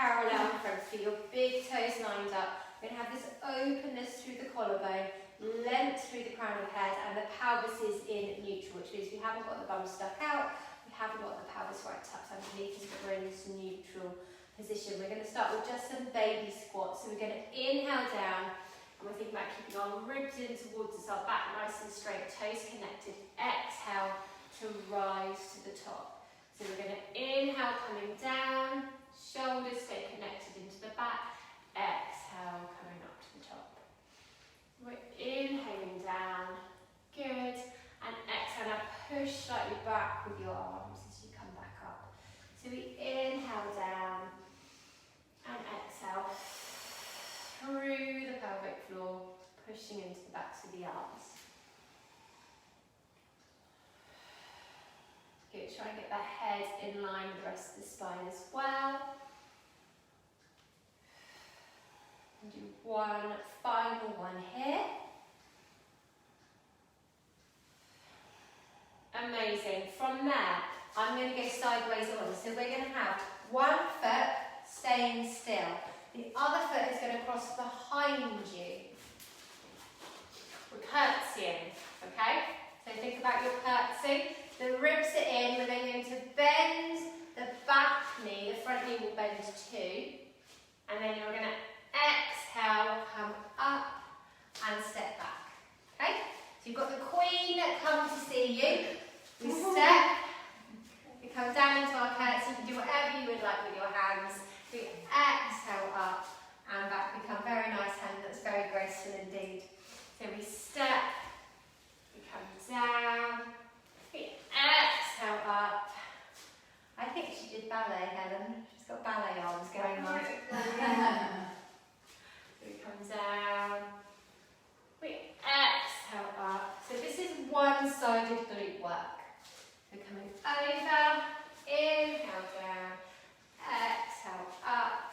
parallel in front of you, your big toes lined up. We're going to have this openness through the collarbone, length through the crown of the head, and the pelvis is in neutral, which means we haven't got the bum stuck out, we haven't got the pelvis right tucked underneath, but we're in this neutral position. We're going to start with just some baby squats. So we're going to inhale down, and we're thinking about keeping our ribs in towards us, our back nice and straight, toes connected. Exhale to rise to the top. So we're going to inhale, coming down, shoulders stay connected into the back. Exhale, coming up to the top. We're inhaling down, good, and exhale, now push slightly back with your arms as you come back up. So we inhale down, and exhale through the pelvic floor, pushing into the backs of the arms. Good, try and get the head in line with the rest of the spine as well. And do one final one here. Amazing. From there, I'm going to go sideways on. So we're going to have one foot staying still. The other foot is going to cross behind you. We're curtsying, okay? So think about your curtsy. The ribs are in. We're then going to bend the back knee. The front knee will bend too. And then you're going to exhale, come up and step back. Okay? So you've got the queen come to see you. We step, we come down into our curtsy. You can do whatever you would like with your hands. We exhale up and back. We come very nice hand. That's very graceful indeed. So we step, we come down, we exhale up. I think she did ballet, Helen. She's got ballet arms going on. We come down, we exhale up. So this is one-sided glute work. We're coming over, inhale down, exhale up,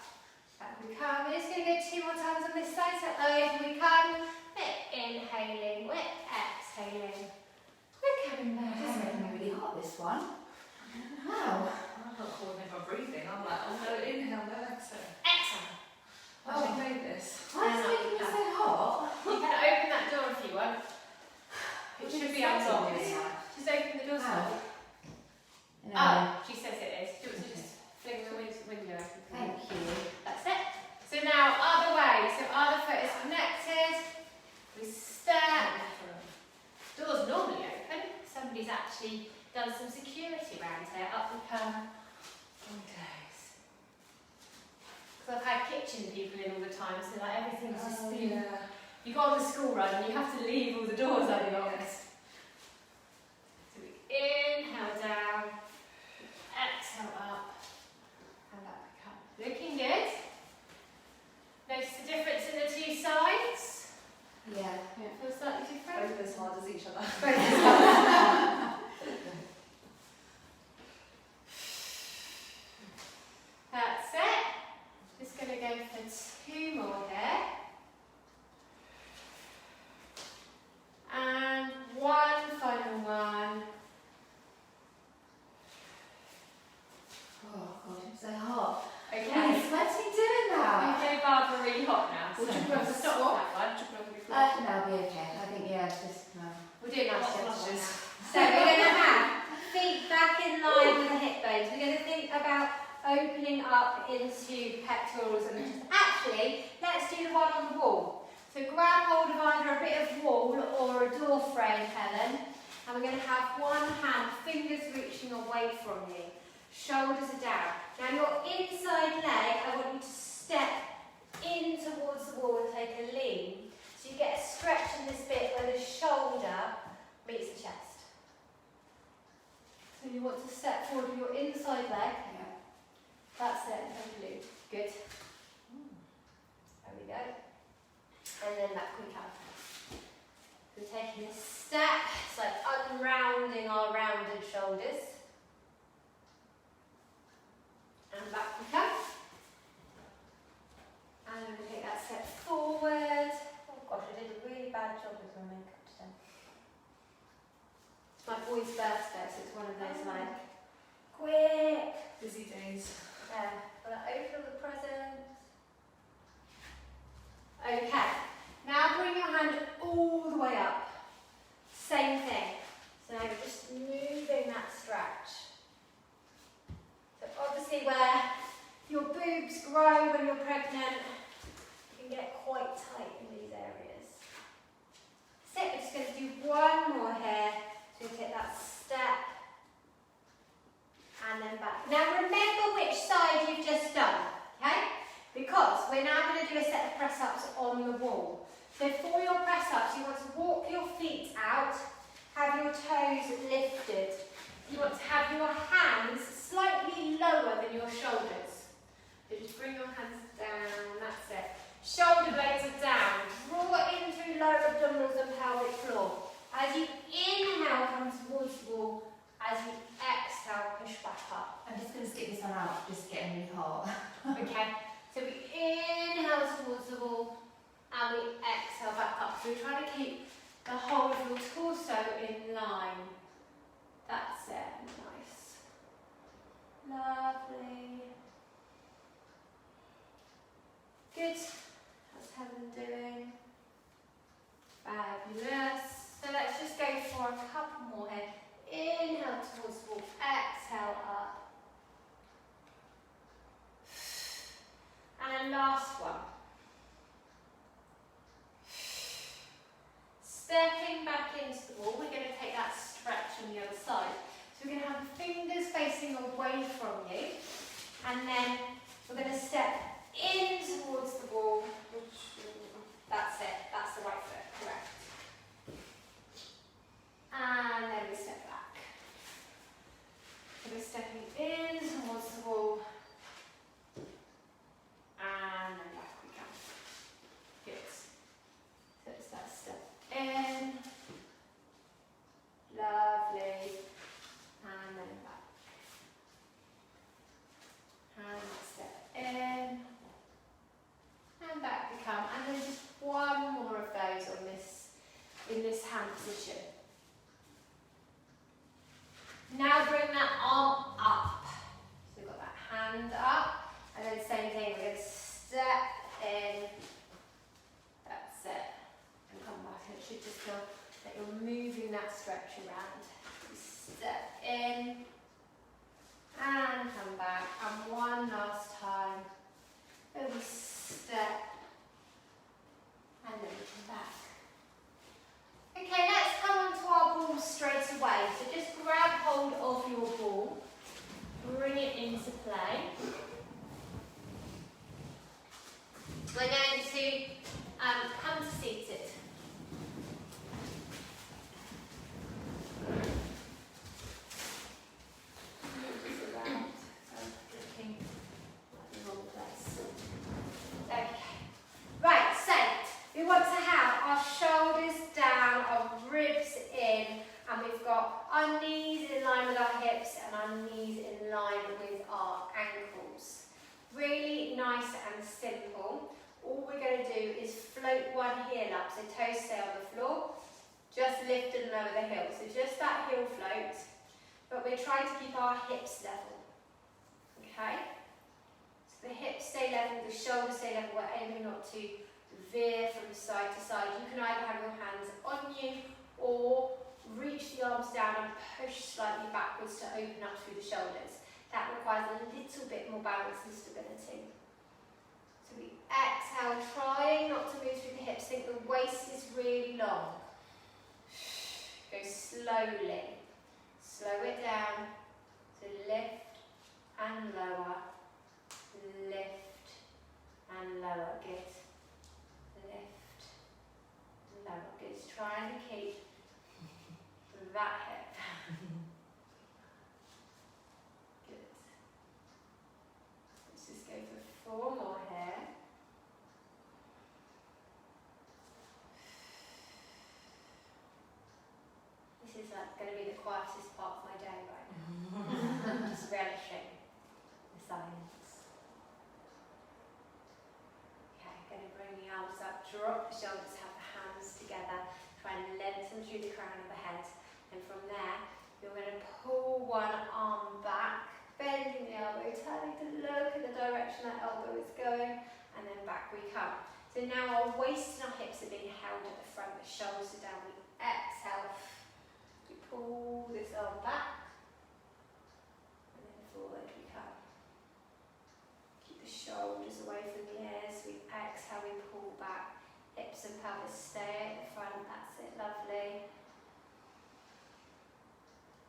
back we come. We're just going to go 2 more times on this side, so over we come, we're inhaling, we're exhaling, we're coming back. This is making me really hot, this one. Wow. I can't coordinate my breathing. I'm like, oh no, inhale, no exhale. Exhale. Why have you made this? Why is it making me so hot? You can open that door if you want. It should be unlocked. Just open the door slightly. No. Oh, she says it is. Do you want to just fling the window open? Thank you. That's it. So now, other way. So other foot is connected. We step. Door's normally open. Somebody's actually done some security around here. Up we come. Oh, days. Because I've had kitchen people in all the time, so like everything's just been... Yeah. You go on the school run and you have to leave all the doors unlocked. So we inhale down, exhale up, and back we come. Looking good. Notice the difference in the 2 sides. Yeah. Feels slightly different. Both as hard as each other. That's it. Just going to go for 2 more here. And one final one. Oh God, I'm so hot. Okay. I'm sweating doing that. Okay, Barbara, really hot now. Would you so prefer stop swap? that one. Would you prefer before? No, I'll be okay. I think, yeah, it's just, no. We'll do nice Hot gentle flushes. now. So we're going to have feet back in line with the hip bones. We're going to think about opening up into pectorals and just actually, let's do the one on the wall. So grab hold of either a bit of wall or a door frame, Helen, and we're going to have one hand, fingers reaching away from you. Shoulders are down. Now your inside leg, I want you to step in towards the wall and take a lean. So you get a stretch in this bit where the shoulder meets the chest. So you want to step forward with your inside leg. Yeah. That's it, and blue. Good. There we go. And then back we come. We're taking a step, it's like unrounding our rounded shoulders. And back we come. And then we take that step forward. Oh gosh, I did a really bad job with my makeup today. It's my boy's birthday, so it's one of those like, quick. Busy days. Yeah, but I open all the presents. now going to do a set of press-ups on the wall. So for your press-ups, you want to walk your feet out, have your toes lifted. You want to have your hands slightly lower than your shoulders. So just bring your hands down, that's it. Shoulder blades are down. Draw in through lower abdominals and pelvic floor. As you inhale, come towards the wall. As you exhale, push back up. I'm just going to stick this one out, just getting really hot. Okay, so we inhale towards the wall and we exhale back up. So we're trying to keep the whole of your torso in line. That's it, nice. Lovely. Good. How's Helen doing? Fabulous. So let's just go for a couple more here. Inhale towards the wall, exhale up. And last one. Stepping back into the wall, we're going to take that stretch on the other side. So we're going to have the fingers facing away from you, and then we're going to step in towards the wall. That's it, that's the right foot, correct. And then we step back. So we're stepping in towards the wall, and then back we come. Good. So it's that step in. Lovely. And then back. And step in. And back we come. And then just one more of those on this, in this hand position. Now bring that arm up. So we've got that hand up. And then same thing, we're going to step in. That's it. And come back. And it should just feel that you're moving that stretch around. Step in. And come back. And one last time. And we step. And then we come back. Okay, let's come onto our ball straight away. So just grab hold of your ball. Bring it into play. We're going to come to seated. Okay. Right, so we want to have our shoulders down, our ribs in, and we've got our knees in line with our hips and our knees in line with our ankles. Really nice and simple. All we're going to do is float one heel up, so toes stay on the floor. Just lift and lower the heel. So just that heel float, but we're trying to keep our hips level. Okay? So the hips stay level, the shoulders stay level. We're aiming not to veer from side to side. You can either have your hands on you or reach the arms down and push slightly backwards to open up through the shoulders. That requires a little bit more balance and stability. So we exhale, trying not to move through the hips. Think the waist is really long. Go slowly. Slow it down. So lift and lower. Lift and lower. Good. Lift and lower. Good. Trying to keep that hip. Good. Let's just go for 4 more here. This is like going to be the quietest part of my day right now. I'm just relishing the silence. Okay, going to bring the arms up, drop the shoulders, have the hands together, try and lengthen through the crown of the head. And from there, you're going to pull one arm back, bending the elbow, turning to look at the direction that elbow is going, and then back we come. So now our waist and our hips are being held at the front, the shoulders are down, we exhale. Pull this arm back, and then forward we come. Keep the shoulders away from the ears, we exhale, we pull back, hips and pelvis stay at the front, that's it, lovely.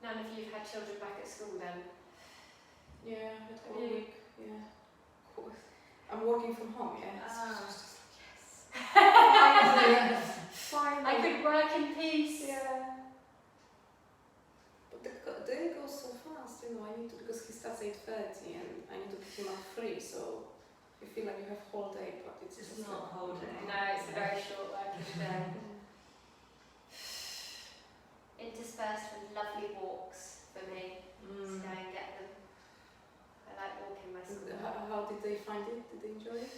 None of you have had children back at school then? Yeah, but all week, yeah. I'm working from home, yeah. need to, because he starts 8:30 and I need to pick him up 3, so you feel like you have whole day, but it's It's just not a whole day. No, it's a very short working day. Interspersed with lovely walks for me. To go and get them. I like walking myself. How did they find it? Did they enjoy it?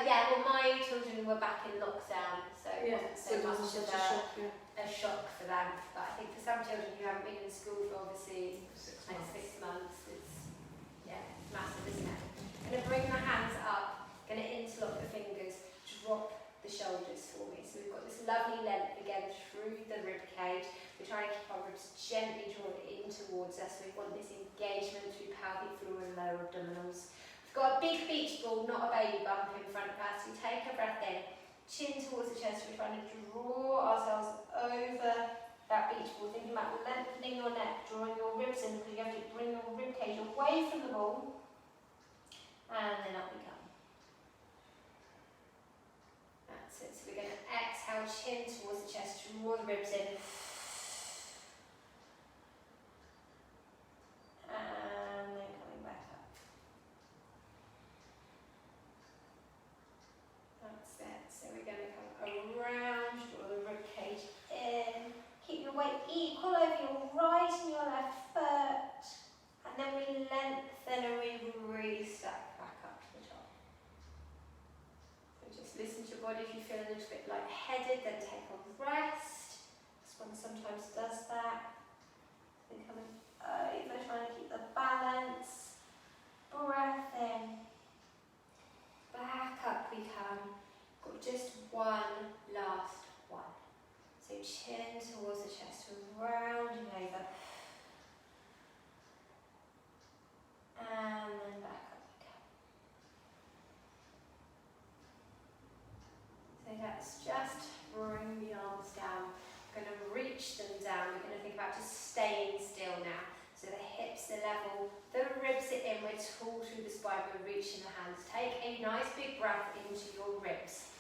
Yeah, well, my children were back in lockdown, so it wasn't so it much wasn't of such a shock, yeah. a shock for them. But I think for some children who haven't been in school for obviously 6 like months. 6 months, it's massive, isn't it? Gonna bring the hands up, gonna interlock the fingers, drop the shoulders for me. So we've got this lovely length again through the rib cage. We're trying to keep our ribs gently drawn in towards us. We want this engagement through pelvic floor and lower abdominals. We've got a big beach ball, not a baby bump in front of us. We take a breath in, chin towards the chest. We're trying to draw ourselves over that beach ball. Thinking about lengthening your neck, drawing your ribs in, because you have to bring your rib cage away from the ball. And then up we come. That's it. So we're going to exhale, chin towards the chest, draw the ribs in. And then coming back up. That's it. So we're going to come around, draw the rib cage in. Keep your weight equal over your right and your left foot. And then we lengthen and we really stack back up to the top. So just listen to your body. If you feel a little bit lightheaded, then take a rest. This one sometimes does that. Then coming over, trying to keep the balance. Breath in. Back up we come. Got just one last one. So chin towards the chest, rounding over. And then back up we come. So that's just bring the arms down. We're going to reach them down. We're going to think about just staying still now. So the hips are level, the ribs are in, we're tall through the spine, we're reaching the hands. Take a nice big breath into your ribs.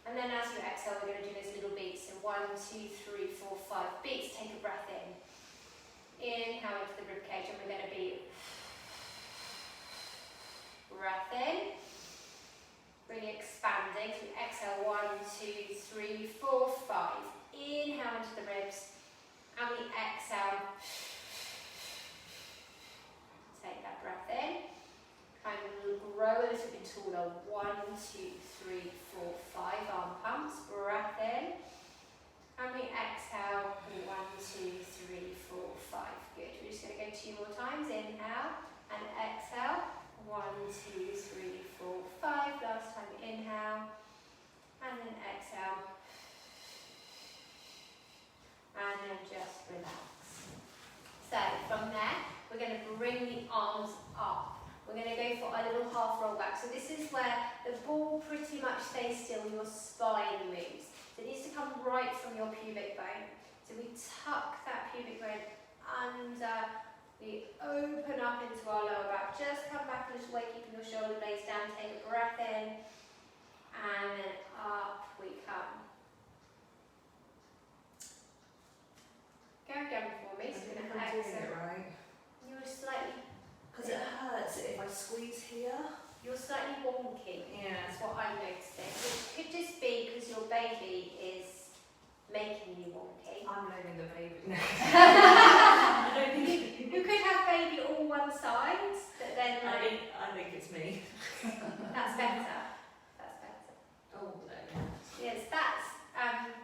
And then as you exhale, we're going to do those little beats. So 1, 2, 3, 4, 5 beats. Take a breath in. Inhale into the rib cage, and we're going to be breath in. Really expanding. So exhale, 1, 2, 3, 4, 5. Inhale into the ribs. And we exhale. Take that breath in. And we'll grow a little bit taller. 1, 2, 3, 4, 5. Arm pumps. Breath in. And we exhale. 1, 2, 3, 4, 5. Good. We're just going to go 2 more times. Inhale and exhale. 1, 2, 3, 4, 5. Last time. Inhale. And then exhale. And then just relax. So from there, we're going to bring the arms up. We're going to go for a little half roll back. So this is where the ball pretty much stays still, your spine moves. So it needs to come right from your pubic bone. So we tuck that pubic bone under, we open up into our lower back. Just come back a little way, keeping your shoulder blades down. Take a breath in, and then up we come. Go again for me. So we're going to I'm doing exhale. it right. You're slightly, Because it hurts if I squeeze here. you're slightly wonky. Yeah. That's what I'm noticing. It could just be because your baby is making you wonky. I'm blaming the baby. I don't think you could have baby all one side, but then like, I think it's me. that's better. That's better. Oh, there we go. Yes, that's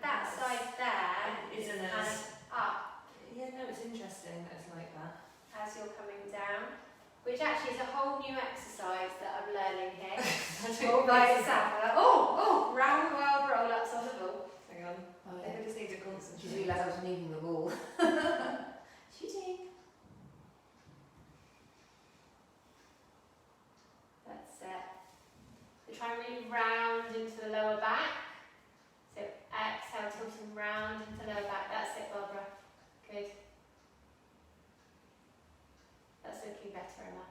that side there Isn't kind it? of up Yeah, no, it's interesting that it's like that. as you're coming down, which actually is a whole new exercise that I'm learning here. All by itself. Like, oh, round world roll-ups on the ball. Hang on. Oh, I think I just need to She's concentrate. realised I was moving the ball. Shooting. That's it. So try and really round into the lower back. So exhale, tilting round into the lower back. That's it, Barbara. Good. That's looking better, Emma.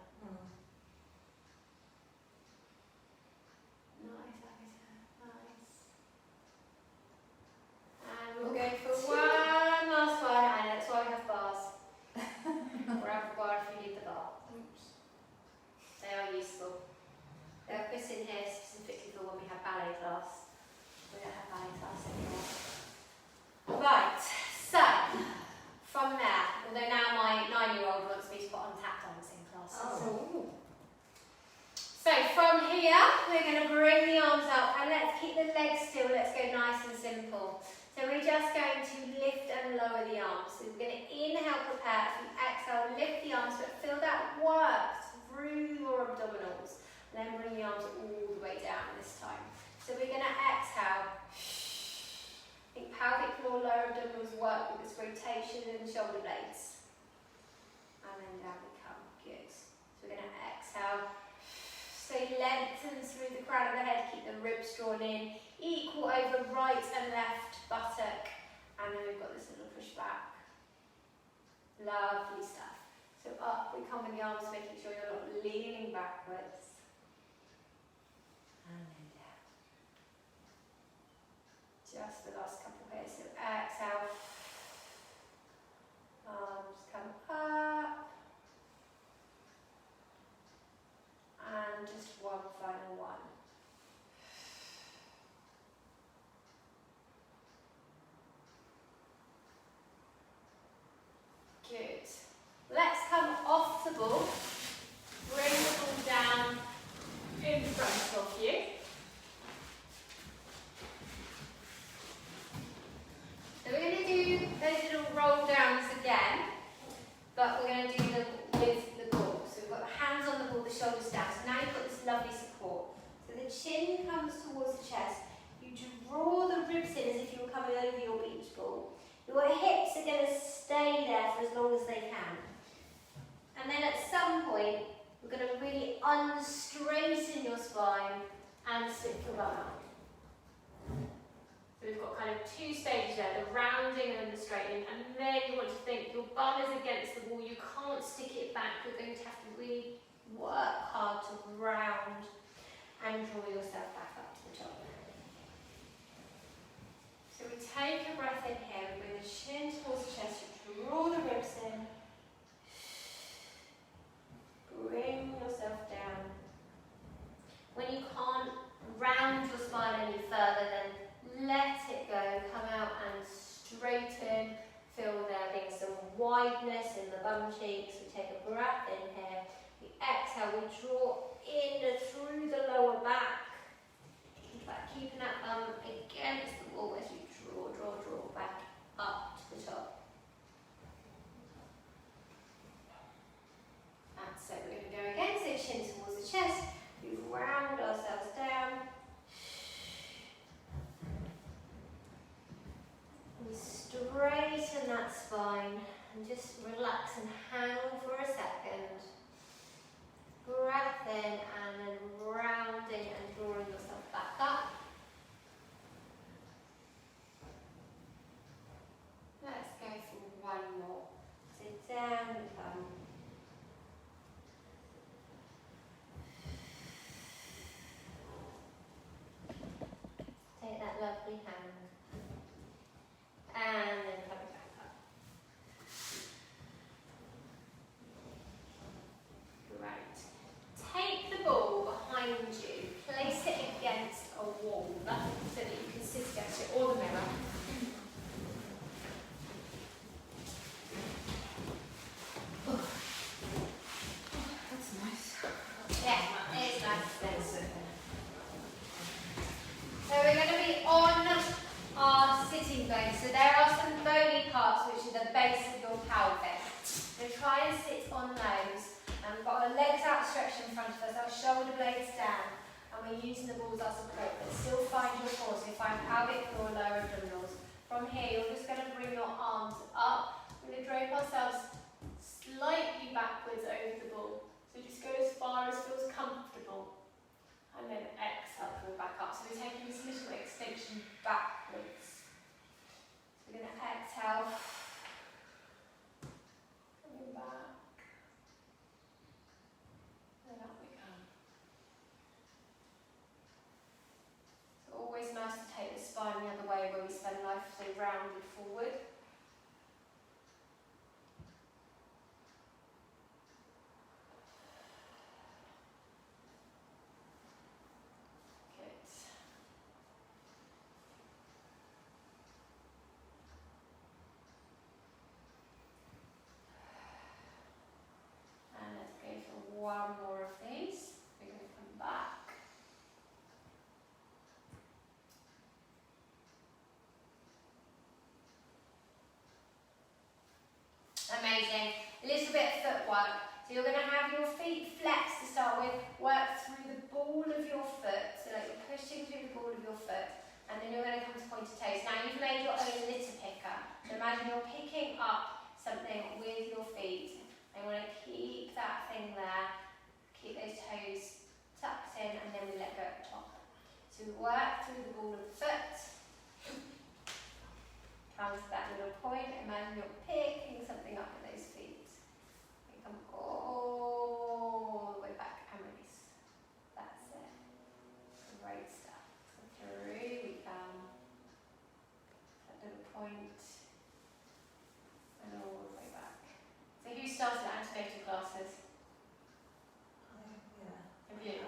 Nice, nice. And we'll go for one last one, and that's why we have bars. Grab a bar if you bring the arms up and let's keep the legs still. Let's go nice and simple. So we're just going to lift and lower the arms. So we're going to inhale, prepare. As we exhale, lift the arms, but feel that work through your abdominals. And then bring the arms all the way down this time. So we're going to exhale. I think pelvic floor, lower abdominals work with this rotation in the shoulder blades. And then down we come. Good. So we're going to exhale. Stay lengthened through the crown of the head. Keep the ribs drawn in. Equal over right and left buttock. And then we've got this little push back. Lovely stuff. So up we come with the arms, making sure you're not leaning backwards. And then down. Just the last couple here. So exhale. Arms come up. And just one final one. Good. Let's come off the ball. Bring the ball down in front of you. So we're going to do those little roll downs again, but we're going to do them with the ball. So we've got the hands on the ball, the shoulders down. So now you've got this lovely support. So the chin comes towards the chest. You draw the ribs in as if you were coming over your beach ball. Your hips are going to stay there for as long as they can. And then at some point, we're going to really unstraighten your spine and slip your bum out. So we've got kind of two stages there, the rounding and the straightening. And then you want to think your bum is against the wall, you can't stick it back, you're going to have to really work hard to round and draw yourself back up to the top. So we take a breath in here, we bring the chin towards the chest, you draw the ribs in, bring yourself down. When you can't round your spine any further, then let it go, come out and straighten. Feel there being some wideness in the bum cheeks. We take a breath in here, we exhale, we draw in through the lower back. Keeping that bum against the wall as you draw back up to the top. That's it, we're going to go again, so chin towards the chest, we round ourselves down. We straighten that spine and just relax and hang for a second. Breath in and then rounding and drawing yourself back up. Let's go for one more. So down we come. Take that lovely hand. And then come back up. Right. Take the ball behind you, place it against a wall so that you can sit against it or the mirror. That's nice. Yeah, it is nice. So we're going to be on our sitting bones. So there are some bony parts which are the base of your pelvis. So try and sit on those. And we've got our legs outstretched in front of us, our shoulder blades down, and we're using the balls as support, but still find your core. So find pelvic floor, lower abdominals. From here, you're just going to bring your arms up. We're going to drape ourselves slightly backwards over the ball. So just go as far as feels comfortable. And then exhale, pull back up. So we're taking this little extension backwards. So we're going to exhale. Coming back. And up we come. So always nice to take the spine the other way where we spend life so rounded forward. you're going to have your feet flexed to start with, work through the ball of your foot, so like you're pushing through the ball of your foot, and then you're going to come to pointed toes. Now you've made your own litter picker, so imagine you're picking up something with your feet, and you want to keep that thing there, keep those toes tucked in, and then we let go at the top. So we work through the ball of the foot, comes to that little point, imagine you're picking something up with those feet. You come all the way back and release. That's it. Great stuff. So through we come, that little point, and all the way back. So who started activator classes? Have you?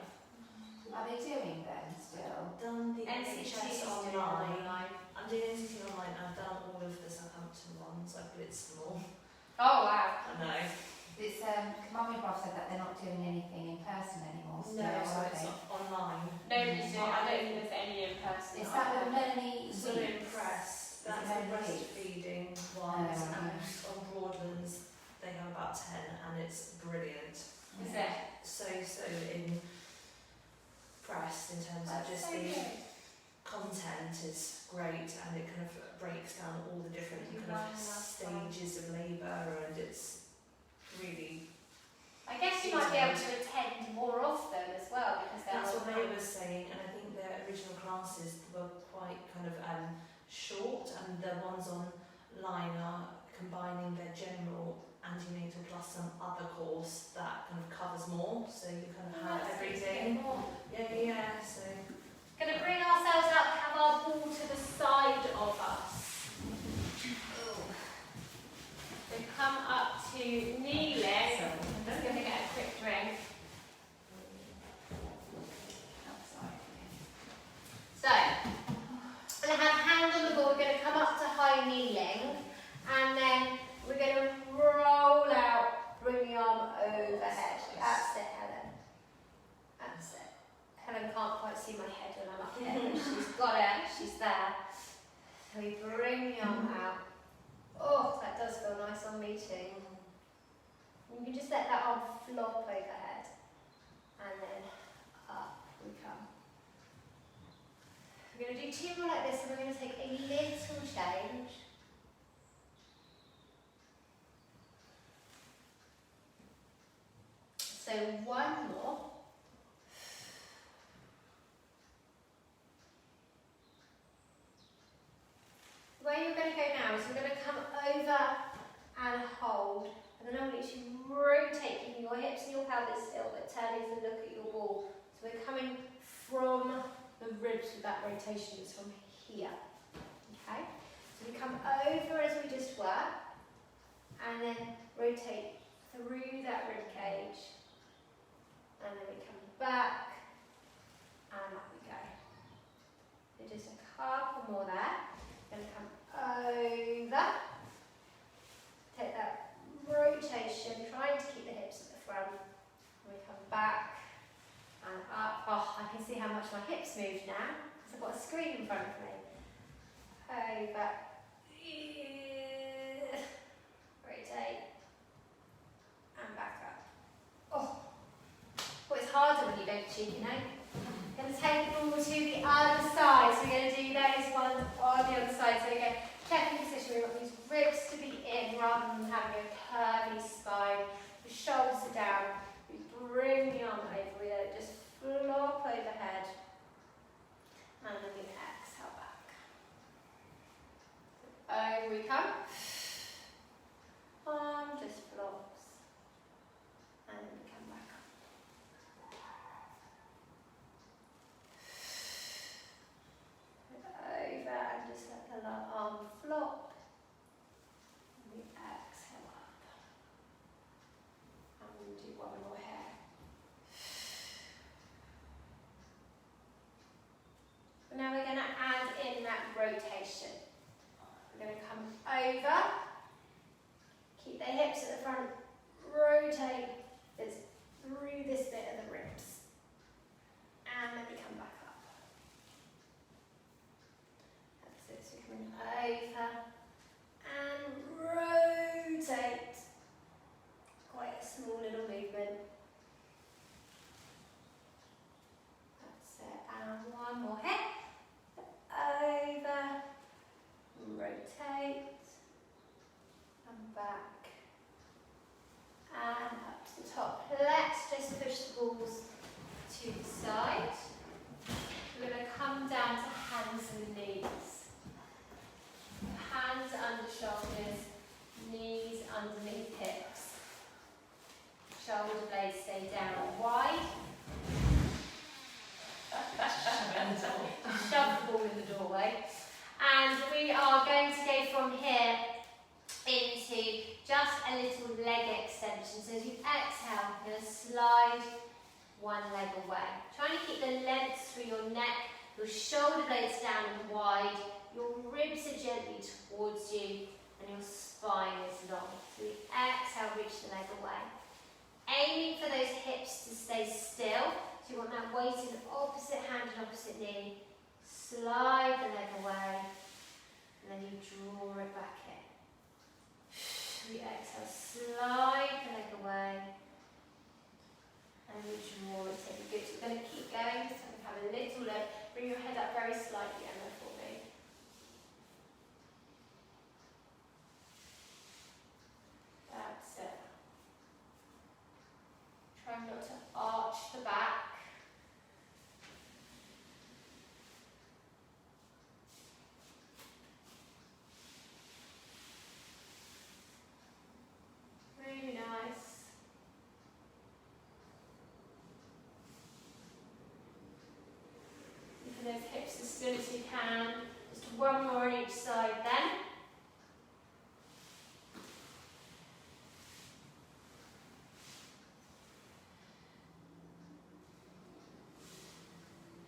Are they doing them still? I've done the NCT NHS is doing online. I'm doing NCT online and I've done all of the Southampton ones. I've blitzed them all. Oh wow. I know. It's Mum and Bob said that they're not doing anything in person anymore. No, still, so are it's they? online. Nobody's doing it. I don't think there's any in person. Is that with Melanie So Weeks? impressed. That's Is the it Melanie Weeks? breastfeeding ones, Oh, and right. on Broadlands they have about 10, and it's brilliant. Is it? So impressed in terms of That's just so the good. content is great, and it kind of breaks down all the different kind of stages of labour, and it's really. I guess you might be able to attend more of them as well because they're That's what they online. were saying, and I think their original classes were quite kind of short, and the ones online are combining their general antenatal plus some other course that kind of covers more, so you kind of have everything. Yeah, so. Going to bring ourselves up, have our ball to the side of us. So come up to kneeling. I'm just going to get a quick drink. So, I'm going to have hand on the ball. We're going to come up to high kneeling, and then we're going to roll out, bring the arm overhead. That's it, Helen. That's it. Helen can't quite see my head when I'm up here, but she's got it. She's there. So we bring the arm out. Oh, that does feel nice on me too. You can just let that arm flop overhead, and then up we come. We're going to do two more like this, and we're going to take a little change. So one more. Where you're going to go now is you're going to come over and hold, and then I want you to rotate, keeping your hips and your pelvis still, but turning to look at your ball. So we're coming from the ribs with that rotation, just from here. Okay? So we come over as we just were, and then rotate through that rib cage, and then we come back, and up we go. So just a couple more there. Going to come over, take that rotation, trying to keep the hips at the front, and we come back and up. Oh, I can see how much my hips move now because I've got a screen in front of me. Over, rotate, and back up. Oh, well, it's harder when you don't cheat, you know. Going to take the ball to the other side. So we're going to do those ones on the other side. So again, checking position. We want these ribs to be in rather than having a curvy spine. The shoulders are down. We bring the arm over. We let it just flop overhead. And then we exhale back. Over we come. Arm just flops. And then we come back up. Over and just let the arm flop. And we exhale up. And we'll do one more here. Now we're going to add in that rotation. We're going to come over, keep the hips at the front, rotate this through this bit of the ribs. And then we come back up. That's it, so we're coming over and rotate. Quite a small little movement down to hands and knees. Hands under shoulders, knees underneath hips. Shoulder blades stay down wide. Shove the ball in the doorway. And we are going to go from here into just a little leg extension. So as you exhale, you're going to slide one leg away. Trying to keep the length through your neck, your shoulder blades down and wide, your ribs are gently towards you, and your spine is long. So we exhale, reach the leg away. Aiming for those hips to stay still. So you want that weight in opposite hand and opposite knee. Slide the leg away, and then you draw it back in. We exhale, slide the leg away, and we draw it in. Good. So we're going to keep going, just have a little look. Bring your head up very slightly, Emma, for me. That's it. Try not to arch the back. Really nice. Keep those hips as still as you can. Just one more on each side then.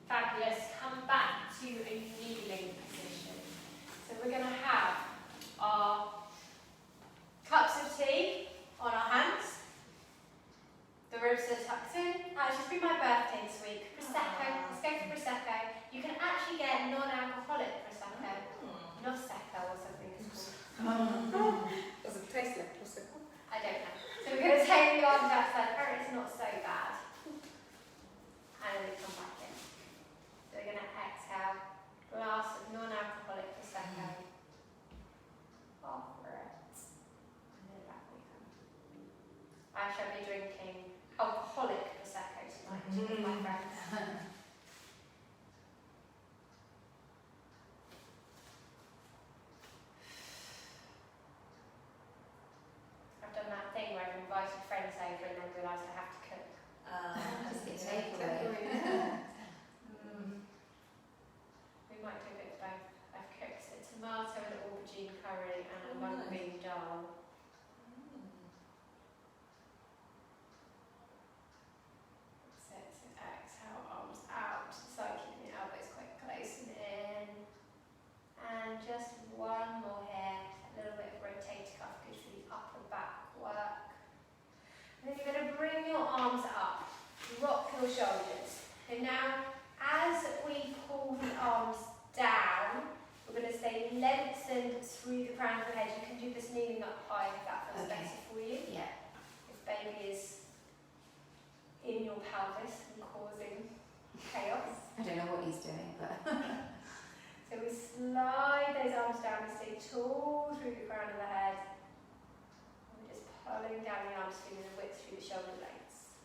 Fabulous. Come back to a kneeling position. So we're going to have our cups of tea on our hands. The ribs are tucked in. Actually, it's been my birthday this week. Prosecco. Let's go for Prosecco. You can actually get non-alcoholic Prosecco. Prosecco or something it's called. Does it taste like prosecco? I don't know. So we're going to take the arms outside. Apparently it's not so bad. And then we come back in. So we're going to exhale. Glass of non-alcoholic Prosecco. Off for it. And then back we come. I shall be drinking alcoholic Prosecco tonight with my friends. I've done that thing where I've invited friends over and then realised I have to cook. Just get takeaway. We might do a bit of both. I've cooked a tomato and aubergine curry and a mung bean dal. That's it. So exhale, arms out. So keeping the elbows quite close and in. And just one more here. A little bit of rotator cuff, good for the upper back work. And then you're going to bring your arms up. Rock your shoulders. And now, as we pull the arms down, we're going to stay lengthened through the crown of the head. You can do this kneeling up high if that feels better for you. Yeah. If baby is in your pelvis and causing chaos. I don't know what he's doing, but So we slide those arms down, we stay tall through the crown of the head. And we're just pulling down the arms, feeling the width through the shoulder blades.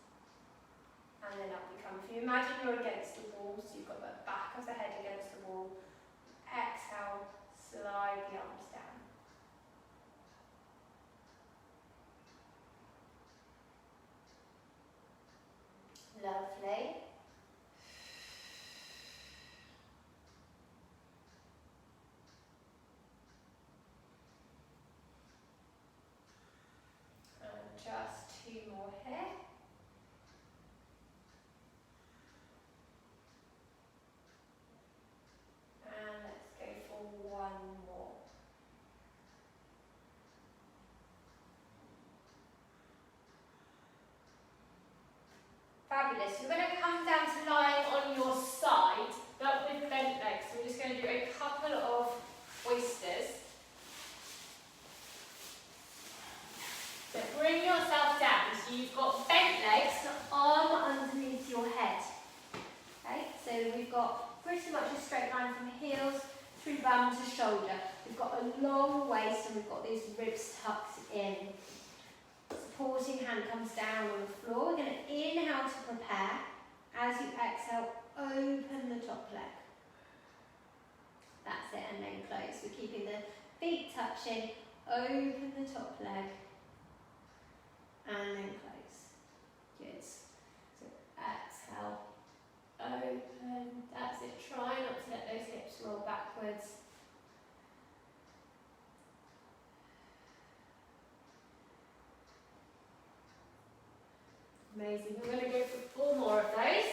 And then up we come. If you imagine you're against the wall, so you've got the back of the head against the wall, exhale, slide the arms down. Lovely. And just two more here. And let's go for one more. Fabulous. You're going to come down to lying on your side, but with bent legs. So we're just going to do a couple of oysters. So bring yourself down. So you've got bent legs, arm underneath your head. Okay, so we've got pretty much a straight line from heels through bum to shoulder. We've got a long waist and we've got these ribs tucked in. Supporting hand comes down on the floor. We're going to inhale to prepare. As you exhale, open the top leg. feet touching, open the top leg, and then close. Good. So exhale, open, that's it. Try not to let those hips roll backwards. Amazing. We're going to go for 4 more of those.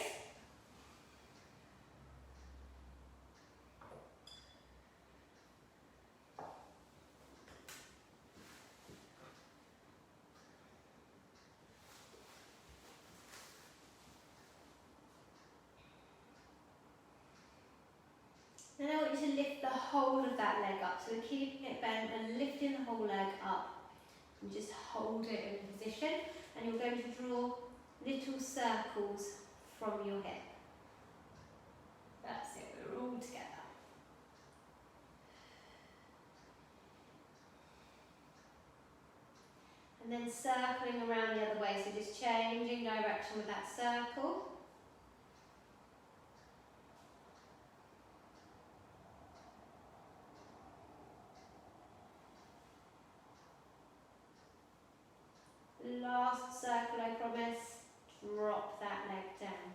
Then I want you to lift the whole of that leg up. So we're keeping it bent and lifting the whole leg up. And just hold it in position. And you're going to draw little circles from your hip. That's it, we're all together. And then circling around the other way, so just changing direction with that circle. Last circle, I promise. Drop that leg down.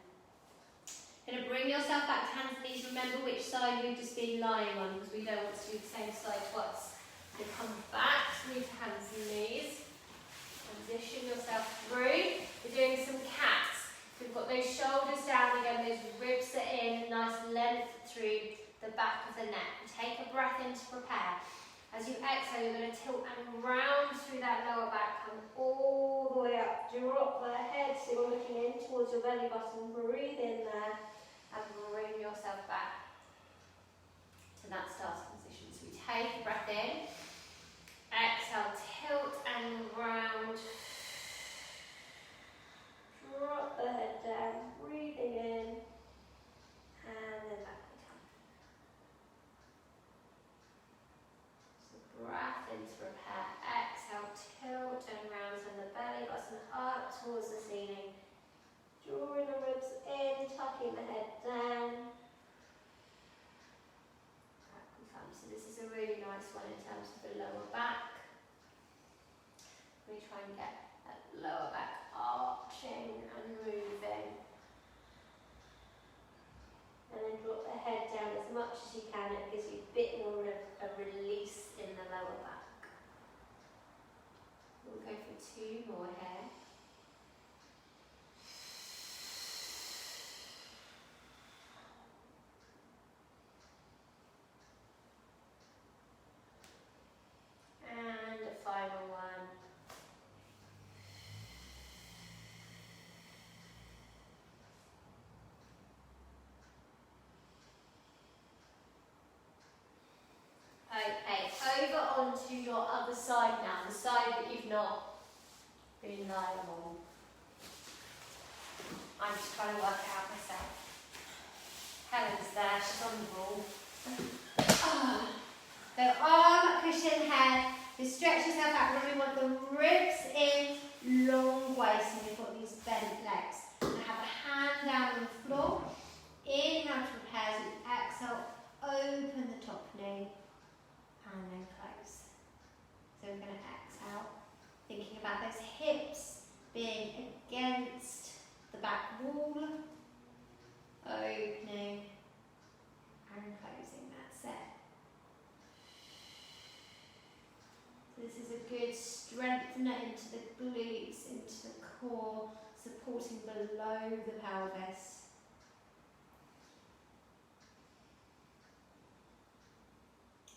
Going to bring yourself back to hands and knees. Remember which side you've just been lying on, because we don't want to do the same side twice. So come back through to hands and knees. Transition yourself through. We're doing some cats. So we've got those shoulders down again, those ribs are in, nice length through the back of the neck. Take a breath in to prepare. As you exhale, you're going to tilt and round through that lower back, come all the way up. Drop the head so you're looking in towards your belly button. Breathe in there and bring yourself back to that starting position. So we take a breath in, exhale, tilt and round. Drop the head down, breathing in, and then back we come. Breath in to repair. Exhale, tilt and round, send the belly button up towards the ceiling. Drawing the ribs in, tucking the head down. Back we come. So this is a really nice one in terms of the lower back. We try and get that lower back arching and moving. And then drop the head down as much as you can. It gives you a bit more of a release in the lower back. We'll go for 2 more here. And a final one. Okay, over onto your other side now, the side that you've not been lying on. I'm just trying to work it out myself. Helen's there, she's on the ball. So arm, cushion, head. Just stretch yourself out. Remember, we want the ribs in, long waist, and we've got these bent legs. And have a hand down on the floor. Inhale to prepare, as you exhale, open the top knee. And then close. So we're going to exhale, thinking about those hips being against the back wall, opening and closing. That's it. So this is a good strengthener into the glutes, into the core, supporting below the pelvis.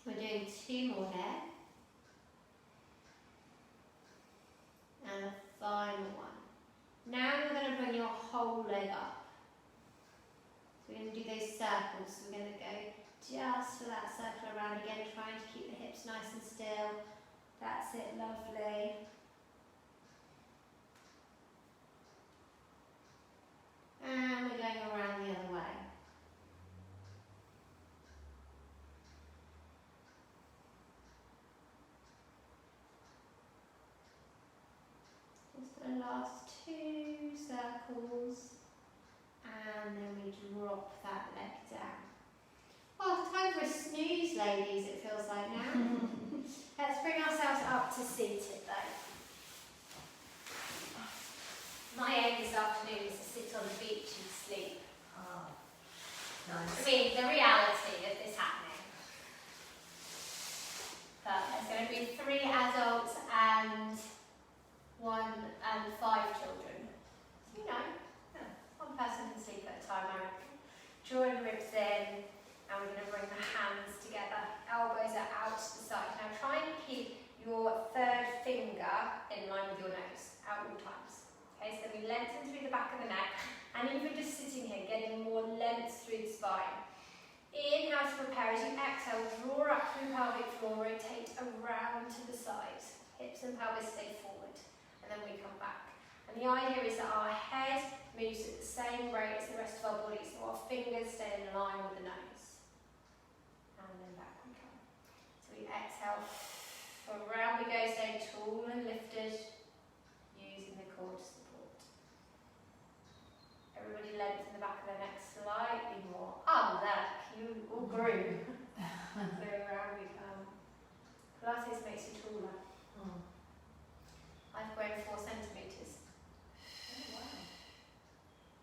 We're doing 2 more here. And a final one. Now we're going to bring your whole leg up. So we're going to do those circles. So we're going to go just for that circle around again, trying to keep the hips nice and still. That's it, lovely. And we're going around the other way. The last 2 circles, and then we drop that leg down. Oh, time for a snooze, ladies, it feels like now. to seated though. My aim this afternoon is to sit on the beach and sleep. Ah, I nice. mean, the reality of this happening. But there's going to be 3 adults and 5 children. So, you know, one person can sleep at a time, I reckon. Drawing the ribs in, and we're going to bring the hands together. Elbows are out to the side. Now try and keep your 3rd finger in line with your nose at all times. Okay, so we lengthen through the back of the neck, and even just sitting here, getting more length through the spine. Inhale to prepare. As you exhale, draw up through pelvic floor, rotate around to the side. Hips and pelvis stay forward, and then we come back. And the idea is that our head moves at the same rate as the rest of our body, so our fingers stay in line with the nose. And then back we come. So we exhale, around we go, staying tall and lifted, using the core to support. Everybody lengthen the back of their neck slightly more. Oh, there, you all grew. So around we come. Pilates makes you taller. I've grown 4 centimetres. Oh, wow.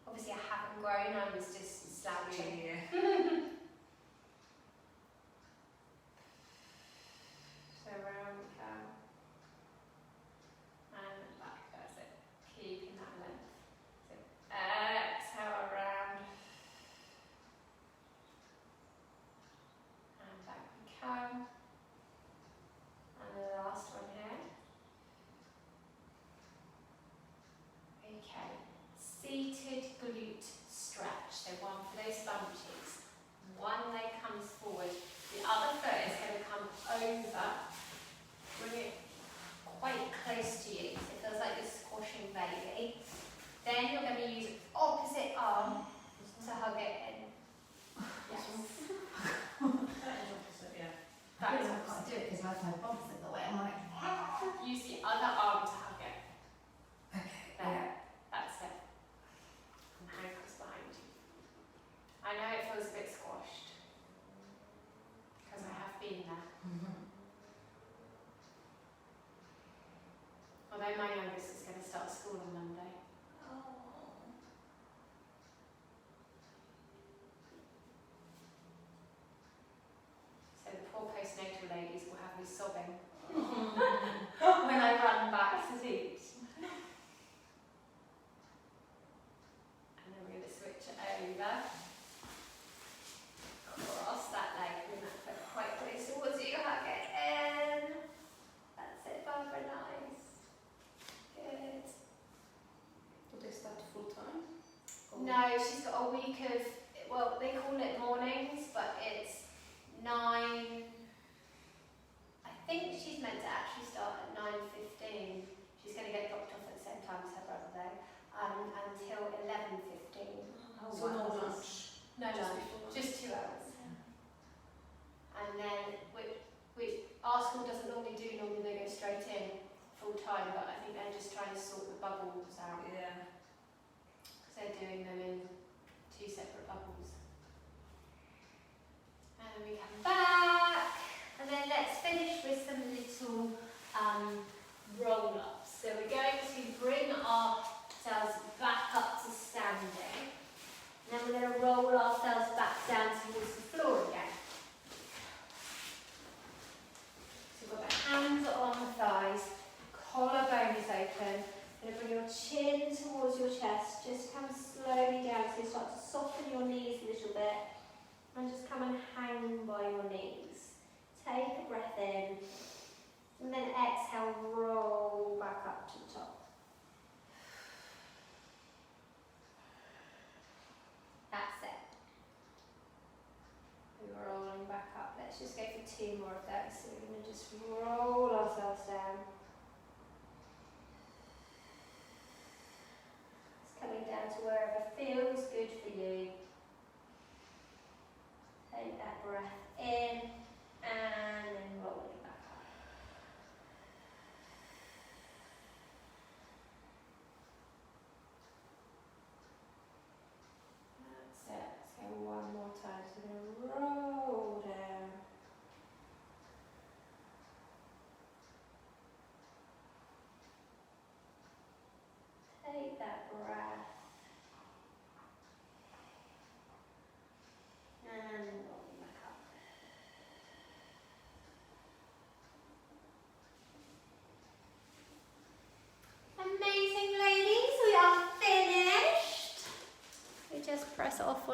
Obviously I haven't grown, I was just slouching. Yeah. So around we come. And back, that's it. Keeping that length. So exhale around. And back we come. And the last one here. Okay. Seated glute stretch. So one for those bum cheeks. One leg comes forward. The other foot is going to come over. Bring it quite close to you. So it feels like you're squashing baby. Then you're going to use opposite arm to hug it in. Yes. Yeah. I That's can't do it because my bumps in the way. I'm like, Use the other arm to hug it. okay. There. That's it. And hand comes behind you. I know it feels a bit squashed. Because I have been there. Although my youngest is going to start school on Monday. So the poor postnatal ladies will have me sobbing when I run back to teach. And then we're going to switch it over. Cross that leg, bring that foot quite close towards you, hug it in. That's it, Barbara, nice. Good. Do they start full time? No, she's got a week of, well, they call it mornings, but it's 9. I think she's meant to actually start at 9:15. She's going to get dropped off at the same time as her brother though, until 11:15. So no lunch. No Just lunch, before lunch. just 2 hours. And then our school doesn't normally they go straight in full time, but I think they're just trying to sort the bubbles out. Yeah. Because they're doing them in 2 separate bubbles. And then we come back, and then let's finish with some little roll-ups. So we're going to bring ourselves back up to standing, and then we're going to roll ourselves back down towards the floor again. So we've got the hands on the thighs, collarbone is open. You're going to bring your chin towards your chest, just come slowly down, so you start to soften your knees a little bit, and just come and hang by your knees. Take a breath in, and then exhale, roll back up to the top. That's it. We're rolling back up. Let's just go for 2 more of those. So we're going to just roll ourselves down. Coming down to wherever feels good for you. Take that breath in and then roll it back up. That's it. Let's go one more time. So we're going to roll down. so often